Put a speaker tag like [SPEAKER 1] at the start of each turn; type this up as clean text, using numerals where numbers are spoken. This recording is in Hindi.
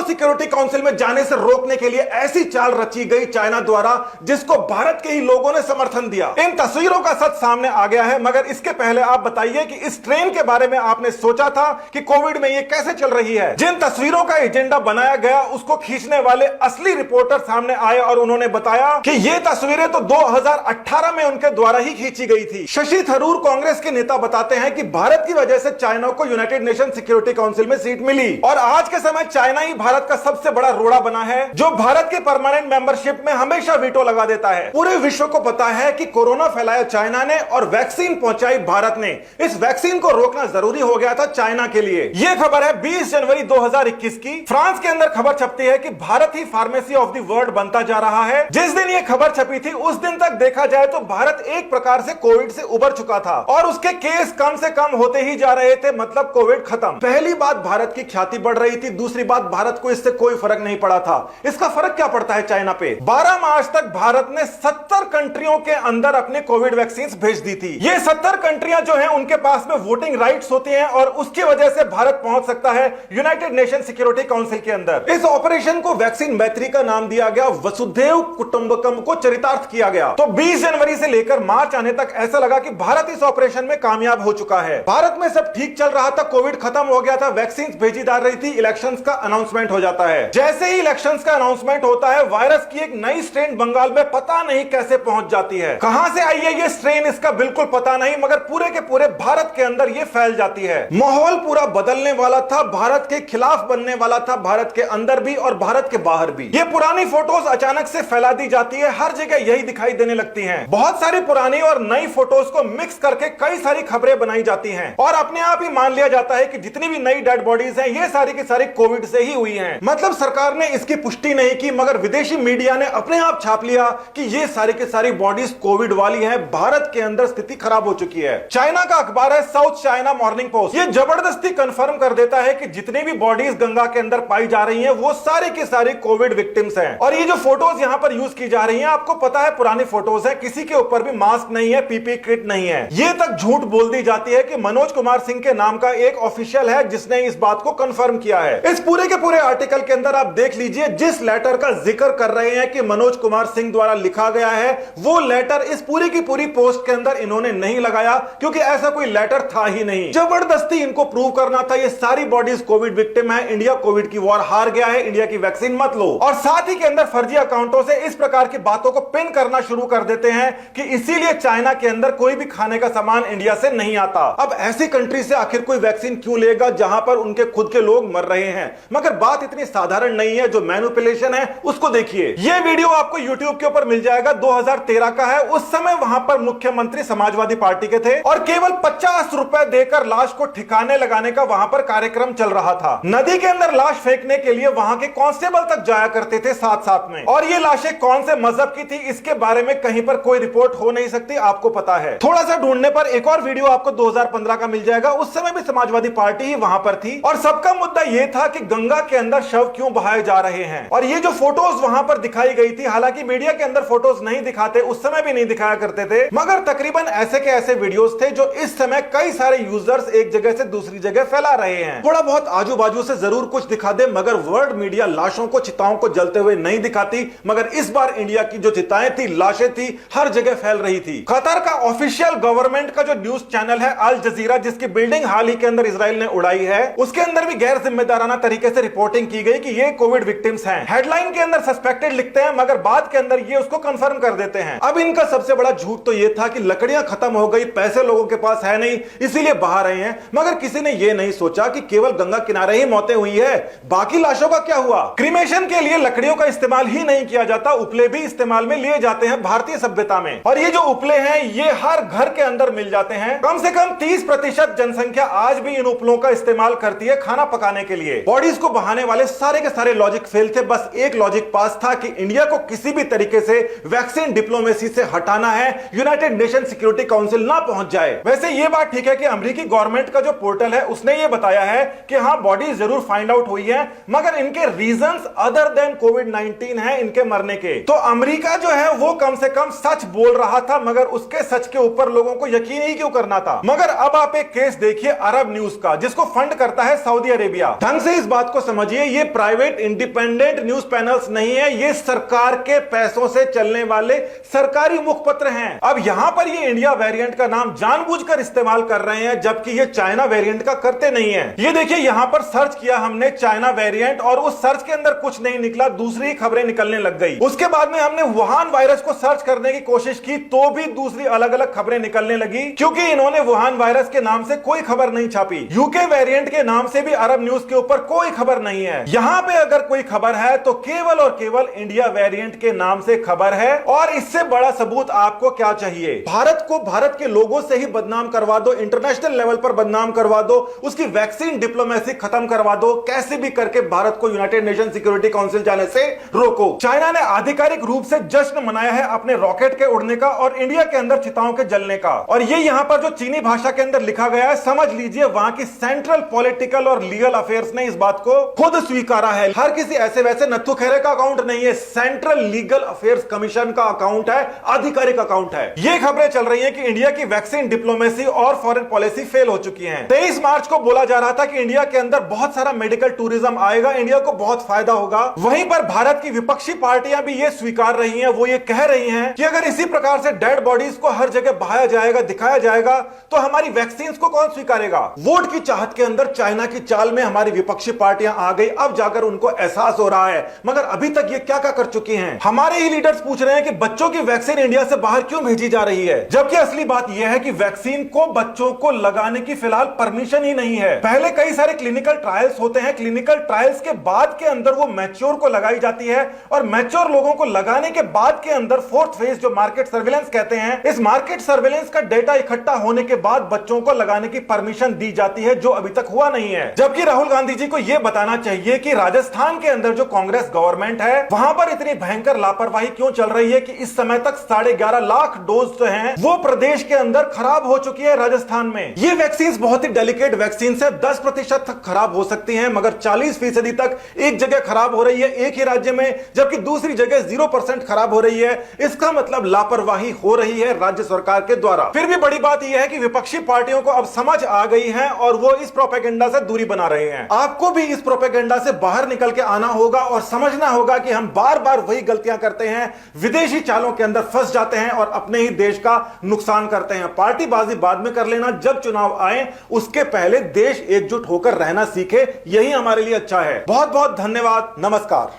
[SPEAKER 1] सिक्योरिटी काउंसिल में जाने से रोकने के लिए ऐसी चाल रची गई चाइना द्वारा जिसको भारत के ही लोगों ने समर्थन दिया। इन तस्वीरों का सच सामने आ गया है, मगर इसके पहले आप बताइए कि इस ट्रेन के बारे में आपने सोचा था कि कोविड में ये कैसे चल रही है? जिन तस्वीरों का एजेंडा बनाया गया उसको खींचने वाले असली रिपोर्टर सामने आए और उन्होंने बताया कि ये तस्वीरें तो 2018 में उनके द्वारा ही खींची गई थी। शशि थरूर कांग्रेस के नेता बताते हैं कि भारत की वजह से चाइना को यूनाइटेड नेशन सिक्योरिटी काउंसिल में सीट मिली और आज के समय चाइना ही भारत का सबसे बड़ा रोड़ा बना है जो भारत के परमानेंट मेंबरशिप में हमेशा वीटो लगा देता है। पूरे विश्व को पता है कि कोरोना फैलाया चाइना ने और वैक्सीन पहुंचाई भारत ने। इस वैक्सीन को रोकना जरूरी हो गया था चाइना के लिए। यह खबर है 20 जनवरी 2021 की। फ्रांस के अंदर खबर छपती है कि भारत ही फार्मेसी ऑफ द वर्ल्ड बनता जा रहा है। जिस दिन यह खबर छपी थी उस दिन तक देखा जाए तो भारत एक प्रकार से कोविड से उबर चुका था और उसके केस कम से कम होते ही जा रहे थे, मतलब कोविड खत्म। पहली बात भारत की ख्याति बढ़ रही थी, दूसरी बात भारत को इससे कोई फर्क नहीं पड़ा था। इसका फर्क क्या पड़ता है चाइना पे? 12 मार्च तक भारत ने 70 कंट्रियों के अंदर अपने कोविड वैक्सीन भेज दी थी। ये 70 कंट्रियां जो हैं उनके पास में वोटिंग राइट्स होती हैं और उसकी वजह से भारत पहुंच सकता है यूनाइटेड नेशन सिक्योरिटी काउंसिल के अंदर। इस ऑपरेशन को वैक्सीन मैत्री का नाम दिया गया, वसुधैव कुटुंबकम को चरितार्थ किया गया। तो 20 जनवरी से लेकर मार्च आने तक ऐसा लगा कि भारत इस ऑपरेशन में कामयाब हो चुका है। भारत में सब ठीक चल रहा था, कोविड खत्म हो गया था, वैक्सीन भेजी जा रही थी, इलेक्शंस का अनाउंसमेंट हो जाता है। जैसे ही इलेक्शंस का अनाउंसमेंट होता है वायरस की एक नई स्ट्रेन बंगाल में पता नहीं कैसे पहुंच जाती है। कहां से आई है ये स्ट्रेन इसका बिल्कुल पता नहीं, मगर पूरे के पूरे भारत के अंदर ये फैल जाती है। माहौल पूरा बदलने वाला था, भारत के खिलाफ बनने वाला था, भारत के अंदर भी और भारत के बाहर भी। ये पुरानी फोटोज अचानक से फैला दी जाती है, हर जगह यही दिखाई देने लगती हैं। बहुत सारी पुरानी और नई फोटोज को मिक्स करके कई सारी खबरें बनाई जाती हैं और अपने आप ही मान लिया जाता है कि जितनी भी नई डेड बॉडीज हैं ये सारी की सारी कोविड से ही हुई हैं। मतलब सरकार ने इसकी पुष्टि नहीं की मगर विदेशी मीडिया ने अपने आप छाप लिया कि ये सारी की सारी बॉडीज कोविड वाली हैं। भारत के अंदर स्थिति खराब हो चुकी है। चाइना का अखबार है साउथ चाइना मॉर्निंग पोस्ट, ये जबरदस्ती कंफर्म कर देता है कि जितनी भी बॉडीज गंगा के अंदर पाई जा रही हैं वो सारी की सारी कोविड विक्टिम्स हैं। और ये जो फोटोज यहां पर यूज की जा रही हैं आपको पता है पुरानी फोटोज है, किसी के ऊपर भी मास्क नहीं है, पीपी किट नहीं है। ये तक झूठ बोल दी जाती है कि मनोज कुमार सिंह के नाम का एक ऑफिशियल है जिसने इस बात को कंफर्म किया है। इस पूरे के पूरे आर्टिकल के अंदर आप देख लीजिए जिस लेटर का जिक्र कर रहे हैं कि मनोज कुमार सिंह द्वारा लिखा गया है वो लेटर इस पूरी की पूरी पोस्ट के अंदर इन्होंने नहीं लगाया क्योंकि ऐसा कोई लेटर था ही नहीं। जबरदस्ती इनको प्रूव करना था ये सारी बॉडीज कोविड विक्टिम है, इंडिया कोविड की वॉर हार गया है, इंडिया की वैक्सीन मत लो। और साथ ही के अंदर फर्जी अकाउंटों से इस प्रकार की बातों को पिन करना शुरू कर देते हैं कि इसीलिए चाइना के अंदर कोई भी खाने का सामान इंडिया से नहीं आता। अब ऐसी कंट्री से आखिर कोई वैक्सीन क्यों लेगा जहां पर उनके खुद के लोग मर रहे हैं? मगर बात इतनी साधारण नहीं है, जो मैनिपुलेशन है उसको देखिए। यह वीडियो आपको YouTube के ऊपर मिल जाएगा, 2013 का है। उस समय वहां पर मुख्यमंत्री समाजवादी पार्टी के थे और केवल 50 रुपए देकर लाश को ठिकाने लगाने का वहां पर कार्यक्रम चल रहा था। नदी के अंदर लाश फेंकने के लिए वहां के कांस्टेबल तक जाया करते थे साथ साथ में। और ये लाशें कौन से मजहब की थी इसके बारे में कहीं पर कोई रिपोर्ट हो नहीं सकती, आपको पता है। थोड़ा सा ढूंढने पर एक और वीडियो आपको 2015 का मिल जाएगा, उस समय भी समाजवादी पार्टी ही वहां पर थी और सबका मुद्दा यह था कि गंगा के अंदर शव क्यों बहाए जा रहे हैं। और ये जो फोटोज वहां पर दिखाई गई थी, हालांकि मीडिया के अंदर फोटोज नहीं दिखाते, उस समय भी नहीं दिखाया करते थे, मगर तकरीबन ऐसे के ऐसे वीडियोस थे जो इस समय कई सारे यूजर्स एक जगह से दूसरी जगह फैला रहे हैं। थोड़ा बहुत आजू बाजू से जरूर कुछ दिखा दे, मगर वर्ल्ड मीडिया लाशों को, चिताओं को जलते हुए नहीं दिखाती। मगर इस बार इंडिया की जो चिताएं थी, लाशें थी, हर जगह फैल रही थी। कतर का ऑफिशियल गवर्नमेंट का जो न्यूज चैनल है अल जजीरा, जिसकी बिल्डिंग हाल ही के अंदर इजराइल ने उड़ाई है, उसके अंदर भी गैर जिम्मेदाराना तरीके से रिपोर्टिंग की गई कि ये कोविड विक्टिम्स हैं। हेडलाइन के अंदर सस्पेक्टेड लिखते हैं मगर बाद के अंदर ये उसको कंफर्म कर देते हैं। अब इनका सबसे बड़ा झूठ तो ये था कि लकड़ियां खत्म हो गई, पैसे लोगों के पास है नहीं, इसीलिए बहा रहे हैं। मगर किसी ने यह नहीं सोचा कि केवल गंगा किनारे ही मौतें हुई है, बाकी लाशों का क्या हुआ? क्रीमेशन के लिए लकड़ियों का इस्तेमाल ही नहीं किया जाता, उपले भी इस्तेमाल में लिए जाते हैं भारतीय सभ्यता में। और ये जो उपले हैं ये हर घर के अंदर मिल जाते हैं। कम से कम 30% जनसंख्या आज भी इन उपलों का इस्तेमाल करती है खाना पकाने के लिए। बॉडीज को बहाने वाले सारे के सारे लॉजिक फेल थे, बस एक लॉजिक पास था कि इंडिया को किसी भी तरीके से वैक्सीन डिप्लोमेसी से हटाना है, यूनाइटेड नेशन सिक्योरिटी काउंसिल ना पहुंच जाए। वैसे ये बात ठीक है कि अमेरिकी गवर्नमेंट का जो पोर्टल है उसने ये बताया है कि हाँ बॉडीज जरूर फाइंड आउट हुई है, मगर इनके रीजंस अदर देन कोविड-19 है इनके मरने के। तो अमेरिका जो है वो कम से कम सच बोल रहा था, मगर उसके सच के ऊपर लोगों को यकीन ही क्यों करना था? मगर अब आप एक केस देखिए अरब न्यूज का, जिसको फंड करता है सऊदी अरेबिया। ढंग से इस बात को समझिए समझिए, ये प्राइवेट इंडिपेंडेंट न्यूज पैनल्स नहीं है, ये सरकार के पैसों से चलने वाले सरकारी मुखपत्र हैं। अब यहां पर ये इंडिया वेरिएंट का नाम जानबूझकर इस्तेमाल कर रहे हैं, जबकि ये चाइना वेरिएंट का करते नहीं है। ये देखिए, यहां पर सर्च किया हमने चाइना वेरिएंट और उस सर्च के अंदर कुछ नहीं निकला, दूसरी खबरें निकलने लग गई। उसके बाद में हमने वुहान वायरस को सर्च करने की कोशिश की तो भी दूसरी अलग अलग खबरें निकलने लगी, क्योंकि इन्होंने वुहान वायरस के नाम से कोई खबर नहीं छापी। यूके वेरिएंट के नाम से भी अरब न्यूज के ऊपर कोई खबर नहीं है। यहां पे अगर कोई खबर है तो केवल और केवल इंडिया वेरिएंट के नाम से खबर है। और इससे बड़ा सबूत आपको क्या चाहिए? भारत को भारत के लोगों से ही बदनाम करवा दो, इंटरनेशनल लेवल पर बदनाम करवा दो, उसकी वैक्सीन डिप्लोमेसी खत्म करवा दो, कैसे भी करके भारत को यूनाइटेड नेशन सिक्योरिटी काउंसिल जाने से रोको। चाइना ने आधिकारिक रूप से जश्न मनाया है अपने रॉकेट के उड़ने का और इंडिया के अंदर चिताओं के जलने का। और ये यहां पर जो चीनी भाषा के अंदर लिखा गया है, समझ लीजिए वहां की सेंट्रल पॉलिटिकल और लीगल अफेयर्स ने इस बात को खुद स्वीकारा है। हर किसी ऐसे वैसे नत्थु खेरे का अकाउंट नहीं है, सेंट्रल लीगल अफेयर्स कमीशन का अकाउंट है, आधिकारिक अकाउंट है। ये खबरें चल रही हैं कि इंडिया की वैक्सीन डिप्लोमेसी और फॉरेन पॉलिसी फेल हो चुकी है। 23 मार्च को बोला जा रहा था कि इंडिया के अंदर बहुत सारा मेडिकल टूरिज्म आएगा, इंडिया को बहुत फायदा होगा। वहीं पर भारत की विपक्षी पार्टियां भी ये स्वीकार रही हैं, वो ये कह रही हैं कि अगर इसी प्रकार से डेड बॉडीज को हर जगह बहाया जाएगा, दिखाया जाएगा, तो हमारी वैक्सीन को कौन स्वीकारेगा? वोट की चाहत के अंदर चाइना की चाल में हमारी विपक्षी पार्टियां आ गई, अब जाकर उनको एहसास हो रहा है। मगर अभी तक ये क्या क्या कर चुकी हैं? हमारे ही लीडर्स पूछ रहे हैं कि बच्चों की वैक्सीन इंडिया से बाहर क्यों भेजी जा रही है, जबकि असली बात यह है कि वैक्सीन को बच्चों को लगाने की फिलहाल परमिशन ही नहीं है। पहले कई सारे क्लिनिकल ट्रायल्स होते हैं, क्लिनिकल ट्रायल्स के बाद के अंदर वो मैच्योर को लगाई जाती है और मैच्योर लोगों को लगाने के बाद के अंदर फोर्थ फेज जो मार्केट सर्विलेंस कहते हैं, इस मार्केट सर्विलेंस का डेटा इकट्ठा होने के बाद बच्चों को लगाने की परमिशन दी जाती है, जो अभी तक हुआ नहीं है। जबकि राहुल गांधी जी को यह बताना चाहिए कि राजस्थान के अंदर जो कांग्रेस गवर्नमेंट है, वहां पर इतनी भयंकर लापरवाही क्यों चल रही है कि इस समय तक 11.5 लाख डोज जो हैं वो प्रदेश के अंदर खराब हो चुकी है। राजस्थान में ये वैक्सीन बहुत ही डेलिकेट वैक्सीन है, 10% तक खराब हो सकती हैं, मगर 40% तक एक जगह खराब हो रही है एक ही राज्य में, जबकि दूसरी जगह 0% खराब हो रही है। इसका मतलब लापरवाही हो रही है राज्य सरकार के द्वारा। फिर भी बड़ी बात यह है कि विपक्षी पार्टियों को अब समझ आ गई है और वो इस प्रोपेगेंडा से दूरी बना रहे हैं। आपको भी इस प्रोपेगेंडा से बाहर निकल के आना होगा और समझना होगा कि हम बार बार वही गलतियां करते हैं, विदेशी चालों के अंदर फंस जाते हैं और अपने ही देश का नुकसान करते हैं। पार्टीबाजी बाद में कर लेना, जब चुनाव आए उसके पहले देश एकजुट होकर रहना सीखे, यही हमारे लिए अच्छा है। बहुत बहुत धन्यवाद, नमस्कार।